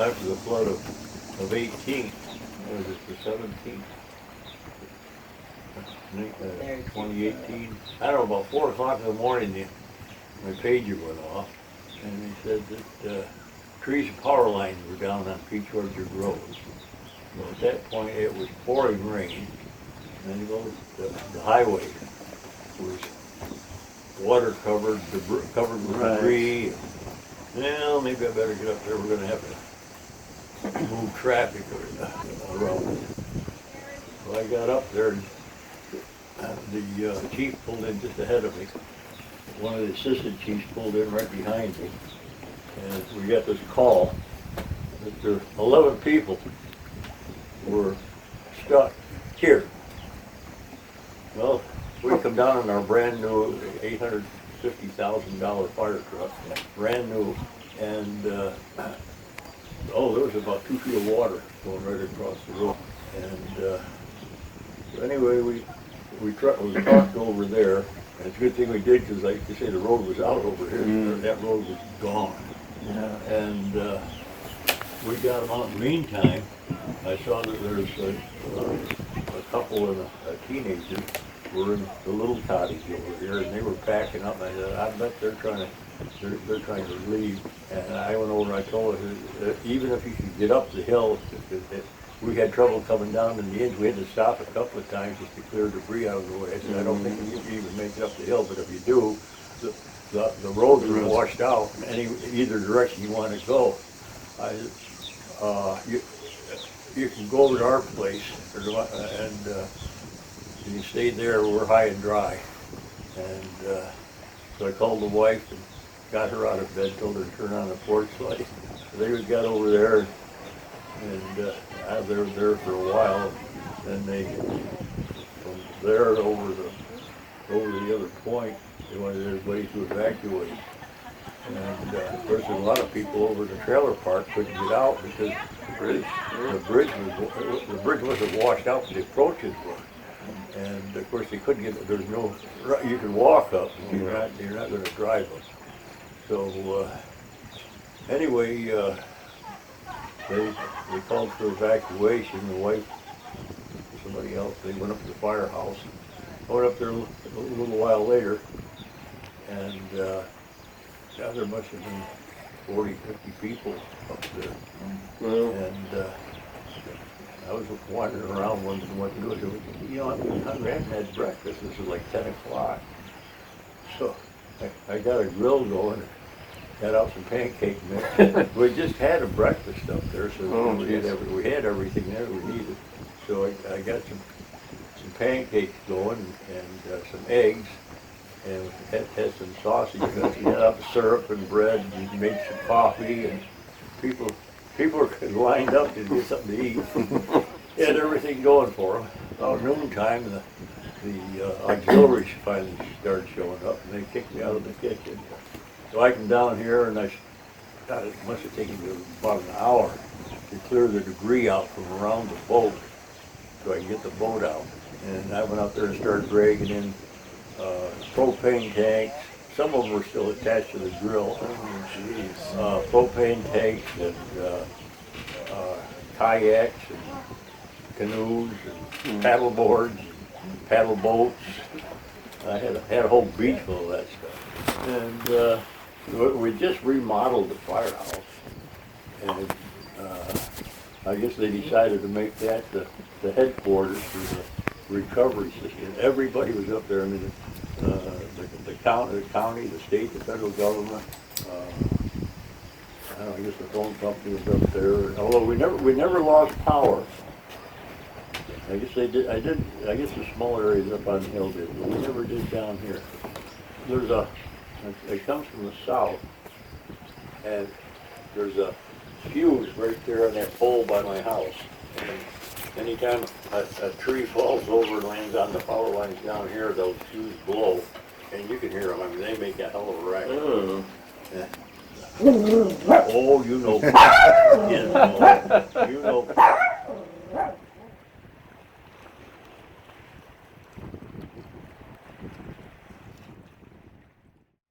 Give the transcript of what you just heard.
after the flood of 18, was it the 17th? 2018. I don't know, about 4 o'clock in the morning, my pager went off, and they said that trees and power lines were down on Peach Orchard Road. So at that point, it was pouring rain, and you know, the highway was water covered, covered with debris. Well, maybe I better get up there. We're going to have to move traffic around. So I got up there, and the chief pulled in just ahead of me. One of the assistant chiefs pulled in right behind me, and we got this call that there 11 people were stuck here. Well, we come down in our brand new $850,000 fire truck, brand new, and oh, there was about 2 feet of water going right across the road. And so anyway, we talked over there, and it's a good thing we did, because like you say, the road was out over here. That road was gone. Yeah. And we got them out. In the meantime, I saw that there's a couple and a teenager were in the little cottage over here, and they were packing up. And I said, I bet they're trying to leave. And I went over and I told her that even if you could get up the hill, we had trouble coming down in the end. We had to stop a couple of times just to clear debris out of the way. I said, I don't think you can even make it up the hill, but if you do, the roads are washed out in either direction you want to go. You can go over to our place, and you stay there. We're high and dry. And so I called the wife and got her out of bed, told her to turn on the porch light. So they got over there, and they were there for a while. Then they, from there over the other point, they wanted everybody to evacuate. And of course, a lot of people over the trailer park couldn't get out because the bridge wasn't washed out, but the approaches were. And of course, they couldn't get. There's no. You can walk up, but you're not going to drive up. So anyway, they called for evacuation. The wife, somebody else, they went up to the firehouse. I went up there a little while later, and there must have been 40, 50 people up there. And I was wandering around wondering what to do. You know, I'm hungry. I hadn't had breakfast. This was like 10 o'clock. So I got a grill going, got out some pancake mix. We just had a breakfast up there, so we had everything there we needed. So I got some pancakes going and some eggs, and had some sausage. We had up syrup and bread, and made some coffee, and people were lined up to get something to eat. They had everything going for them. About noontime, the auxiliaries finally started showing up, and they kicked me out of the kitchen. So I come down here, and it must have taken me about an hour to clear the debris out from around the boat so I can get the boat out. And I went out there and started dragging in propane tanks. Some of them were still attached to the grill. Propane tanks and kayaks and canoes and paddle boards, paddle boats. I had a whole beach full of that stuff. And we just remodeled the firehouse, and I guess they decided to make that the headquarters for the recovery system. Everybody was up there. I mean, the county, the state, the federal government. I don't know, I guess the phone company was up there. Although we never lost power. I guess they did. I guess the small areas up on the hill did, but we never did down here. It comes from the south, and there's a fuse right there on that pole by my house. And anytime a tree falls over and lands on the power lines down here, those fuses blow, and you can hear them. I mean, they make a hell of a racket. Yeah. Oh, you know. You know.